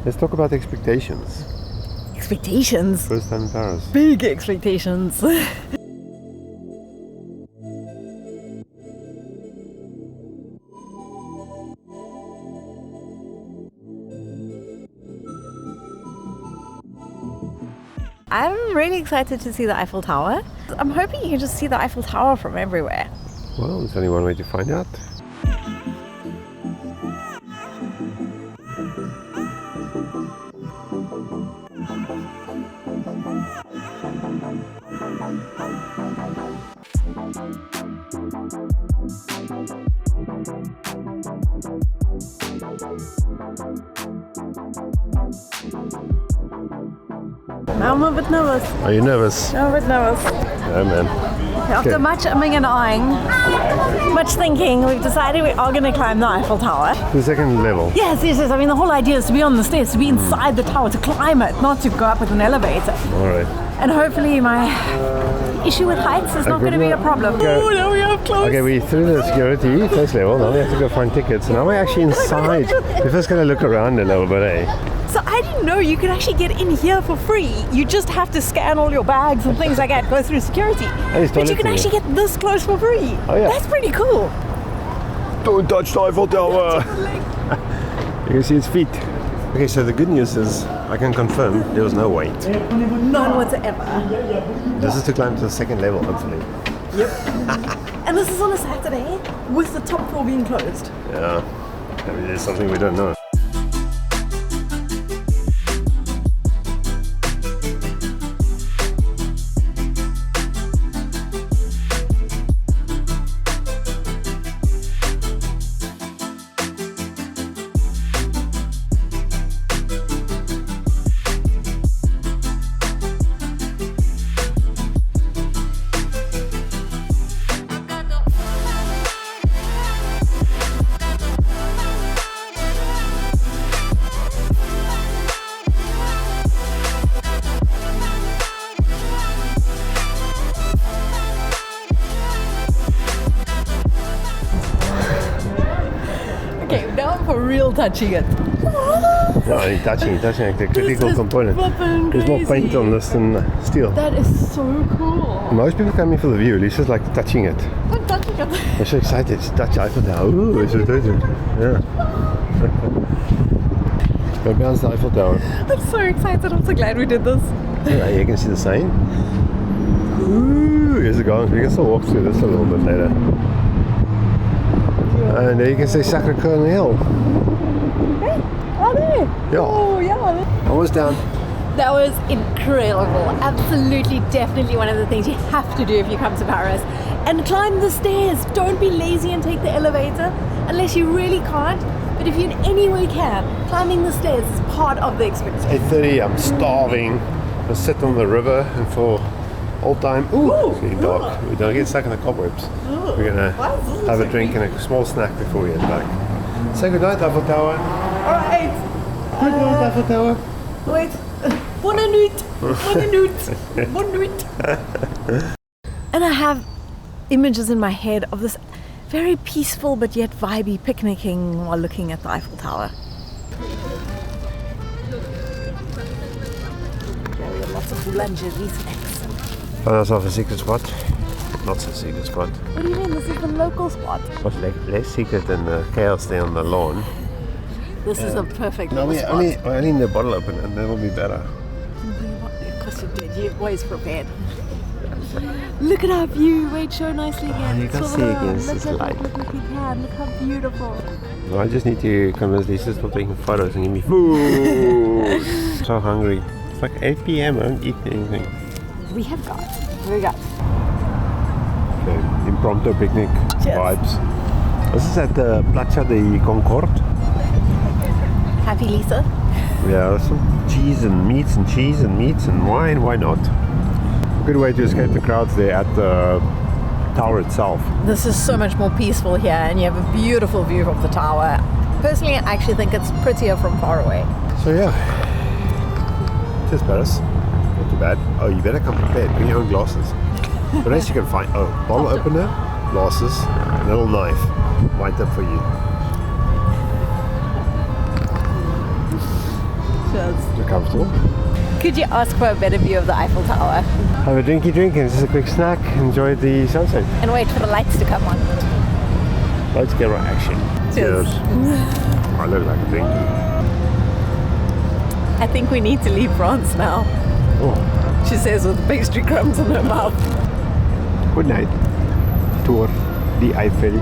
Let's talk about expectations. Expectations? First time in Paris. Big expectations. I'm really excited to see the Eiffel Tower. I'm hoping you can just see the Eiffel Tower from everywhere. Well, there's only one way to find out. Now I'm a bit nervous. Are you nervous? I'm a bit nervous. No, man. After Okay. much umming and ahhing, much thinking, we've decided we are going to climb the Eiffel Tower. The second level. Yes. I mean, the whole idea is to be on the stairs, to be inside the tower, to climb it, not to go up with an elevator. All right. And hopefully my issue with heights is not going to be a problem. Okay. Oh, now we are close. Okay, we through the security, first level. Now we have to go find tickets. Now we're actually inside. We're first going to look around a little bit, eh? So I didn't know you could actually get in here for free. You just have to scan all your bags and things like that, go through security. it's But you can toilet actually get this close for free. Oh, yeah. That's pretty cool. Don't touch the Eiffel Tower. You can see its feet. Okay, so the good news is I can confirm there was no wait. None whatsoever. This is to climb to the second level, hopefully. And this is on a Saturday with the top floor being closed. Yeah. I mean, there's something we don't know. Okay, now I'm for real touching it. No, you're touching like the critical is component. flippin' There's more paint crazy. on this than steel. That is so cool. Most people come in for the view. Lisa's like touching it. I'm touching it. They're so excited to touch Eiffel Tower. Ooh, it's so touching. Yeah. Go bounce the Eiffel Tower. I'm so excited. I'm so glad we did this. Yeah, you can see the sign. Ooh, here's the gong. We can still walk through this a little bit later. And there you can see Sacre Coeur on the hill. Oh, there. Yeah. Oh, yeah. Almost down. That was incredible. Absolutely, definitely one of the things you have to do if you come to Paris. And climb the stairs. Don't be lazy and take the elevator unless you really can't. But if you in any way can, climbing the stairs is part of the experience. 8:30, I'm starving. We'll sit on the river and for old time. Ooh, it's getting dark. We don't get stuck in the cobwebs. We're gonna have a drink and a small snack before we head back. Say goodnight, Eiffel Tower. Alright. Good night, Eiffel Tower. Wait. Bonne nuit. Bonne nuit. Bonne nuit. And I have images in my head of this very peaceful but yet vibey picnicking while looking at the Eiffel Tower. Yeah, we got lots of boulangerie snacks. Found ourselves a secret spot. Not so secret spot. What do you mean? This is the local spot. But less secret than the chaos there on the lawn. This is a perfect No, little we spot. only need the bottle open and that'll be better. Of course you did. You're always prepared. Look at our view. Wait, show nicely again. you can Sort see of, against this look, light. Look if you can. Look how beautiful. Well, I just need to convince Lisa to stop taking photos and give me food. So hungry. It's like 8 p.m. I haven't eaten anything. We have got. We got. Okay, impromptu picnic Cheers. vibes. This is at the Plaza de Concorde. Happy Lisa. Yeah, there's some cheese and meats and wine. Why not? A good way to escape the crowds there at the tower itself. This is so much more peaceful here, and you have a beautiful view of the tower. Personally, I actually think it's prettier from far away. So yeah, cheers Paris. Not too bad. Oh, you better come prepared. Bring your own glasses. But at least you can find bottle opener, glasses, a little knife. My tip for you. Is it comfortable? Could you ask for a better view of the Eiffel Tower? Have a drinky drink and just a quick snack. Enjoy the sunset. And wait for the lights to come on. Let's get right action. Cheers. I look like a drinky. I think we need to leave France now. Oh, She says with pastry crumbs in her mouth. good night. Tour the Eiffel.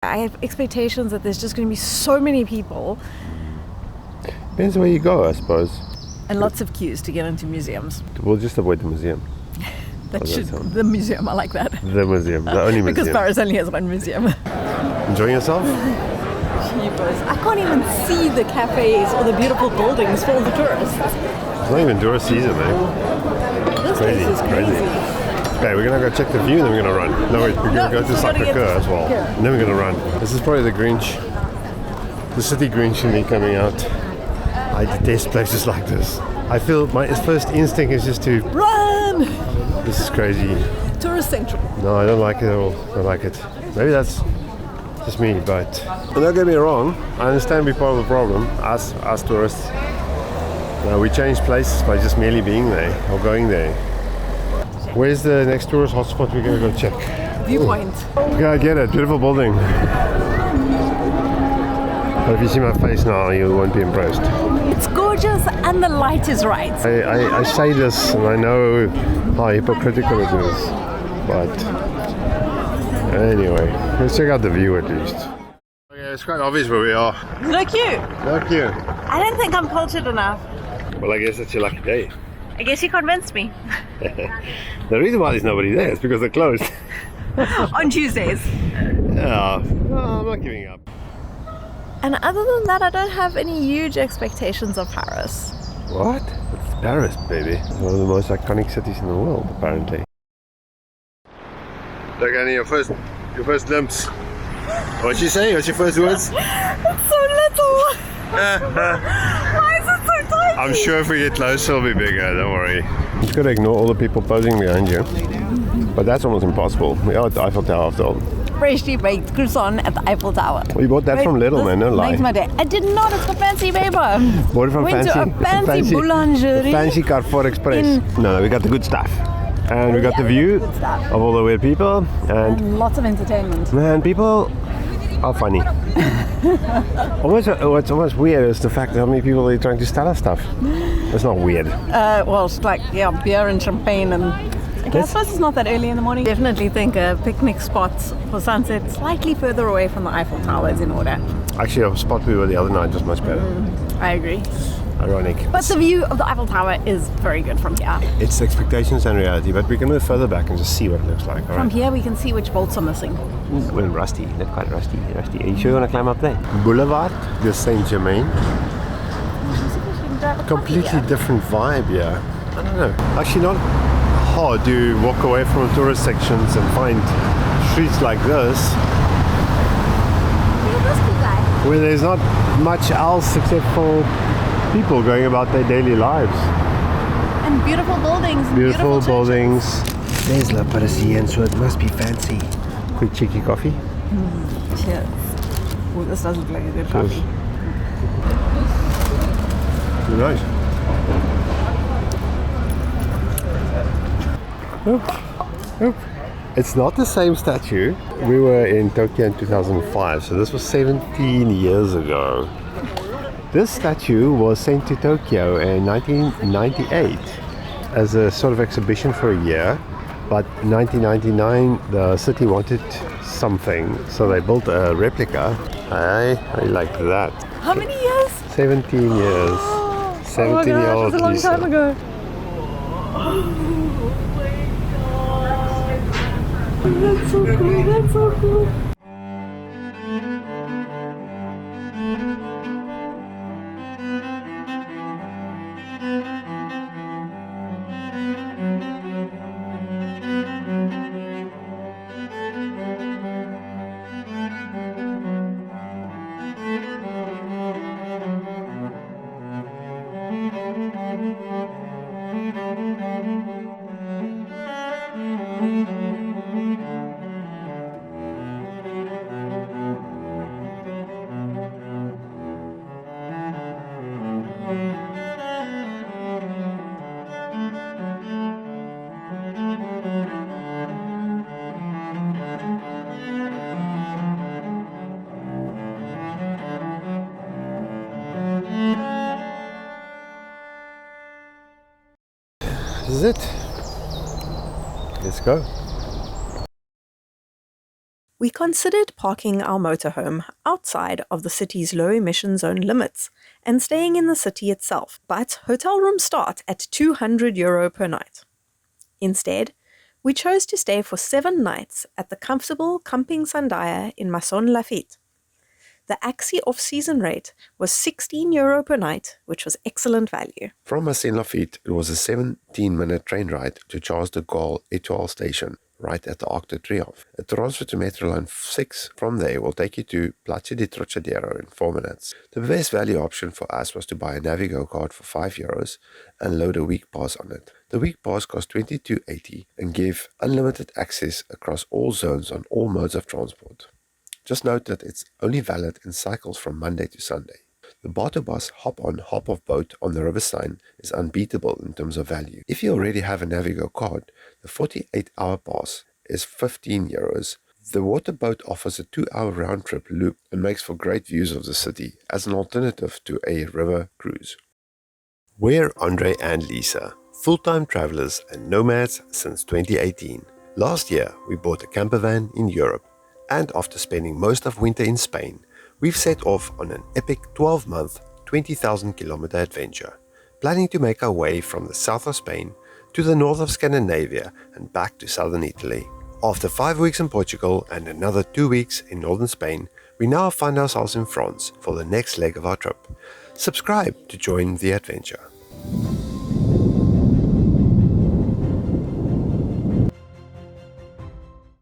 I have expectations that there's just going to be so many people Depends where you go, I suppose. and lots of queues to get into museums. We'll just avoid the museum. That Oh, should, that's all. the museum, I like that. The museum, the only Because museum. Paris only has one museum. Enjoying yourself? I can't even see the cafes or the beautiful buildings for all the tourists. It's not even tourist season, man. This Crazy, place is crazy. Okay, we're gonna go check the view, then we're gonna run. No, wait, we're gonna No, go to we gotta get Sacré-Cœur to as well. Sacré-Cœur. And then we're gonna run. This is probably the Grinch, the city Grinch in me coming out. I detest places like this. I feel my first instinct is just to, Run! this is crazy. Tourist Central. No, I don't like it at all. I don't like it. Maybe that's just me, but don't get me wrong. I understand we're part of the problem, us tourists. No, we change places by just merely being there or going there. Where's the next tourist hotspot we're gonna go check? Viewpoint. Okay, I get it. Beautiful building. But if you see my face now, you won't be impressed. It's gorgeous and the light is right. I say this and I know how hypocritical it is. But anyway, let's check out the view at least. Okay, it's quite obvious where we are. Look cute. Thank you. I don't think I'm cultured enough. Well, I guess that's your lucky day. I guess you convinced me. The reason why there's nobody there is because they're closed. On Tuesdays. Yeah, well, I'm not giving up. And other than that, I don't have any huge expectations of Paris. What? It's Paris, baby. It's one of the most iconic cities in the world, apparently. Look, Annie, your first glimpse. What'd you say? What's your first words? It's so little. Why is it so tiny? I'm sure if we get closer, it'll be bigger. Don't worry. Just gotta ignore all the people posing behind you. But that's almost impossible. We are at the Eiffel Tower after all. Freshly baked croissant at the Eiffel Tower. Well, you bought that from Lidl, man. No lie. Makes my day. I did not. It's got fancy paper. Bought it from Went to a fancy boulangerie. Fancy Carrefour Express. No, we got the good stuff. And we got the view Good stuff. of all the weird people. And And lots of entertainment. man, people are funny. What's almost weird is the fact that how many people are trying to sell us stuff. It's not weird. Well, it's like, beer and champagne and... Okay, I suppose it's not that early in the morning. Definitely think a picnic spot for sunset slightly further away from the Eiffel Tower is in order. Actually, our spot we were the other night was much better. I agree. Ironic. But the view of the Eiffel Tower is very good from here. It's expectations and reality, but we can move further back and just see what it looks like. All From right. here we can see which bolts are missing. Well, rusty. Not quite rusty. Rusty. Are you sure you want to climb up there? Boulevard de Saint Germain. Completely different vibe, yeah. I don't know. Actually, not hard to walk away from tourist sections and find streets like this where there's not much else except for people going about their daily lives. And beautiful buildings. and Beautiful churches. buildings. There's La Parisienne, so it must be fancy. Quick cheeky coffee. Cheers. Oh, this does look like a good Cheers. coffee. Nice. It's not the same statue. We were in Tokyo in 2005, so this was 17 years ago. This statue was sent to Tokyo in 1998 as a sort of exhibition for a year, but in 1999 the city wanted something, so they built a replica. I like that. How many years? 17 years. 17-year-old That's a long Lisa. time ago. That's so cool. That's so cool. this is it. Let's go. We considered parking our motorhome outside of the city's low emission zone limits and staying in the city itself, but hotel rooms start at €200 per night. Instead, we chose to stay for 7 nights at the comfortable Camping Sandaia in Maison Lafitte. The Axie off-season rate was €16 per night, which was excellent value. From Maison Lafitte, it was a 17-minute train ride to Charles de Gaulle Étoile station, right at the Arc de Triomphe. A transfer to Metro Line 6 from there will take you to Place di Trocadero in 4 minutes. The best value option for us was to buy a Navigo card for €5 and load a week pass on it. The week pass cost $22.80 and give unlimited access across all zones on all modes of transport. Just note that it's only valid in cycles from Monday to Sunday. The Bateau-Bus hop-on, hop-off boat on the River Seine is unbeatable in terms of value. If you already have a Navigo card, the 48-hour pass is €15. The water boat offers a 2-hour round-trip loop and makes for great views of the city as an alternative to a river cruise. We're Andre and Lisa, full-time travelers and nomads since 2018. Last year, we bought a camper van in Europe, and after spending most of winter in Spain, we've set off on an epic 12-month, 20,000-kilometer adventure, planning to make our way from the south of Spain to the north of Scandinavia and back to southern Italy. After 5 weeks in Portugal and another 2 weeks in northern Spain, we now find ourselves in France for the next leg of our trip. Subscribe to join the adventure.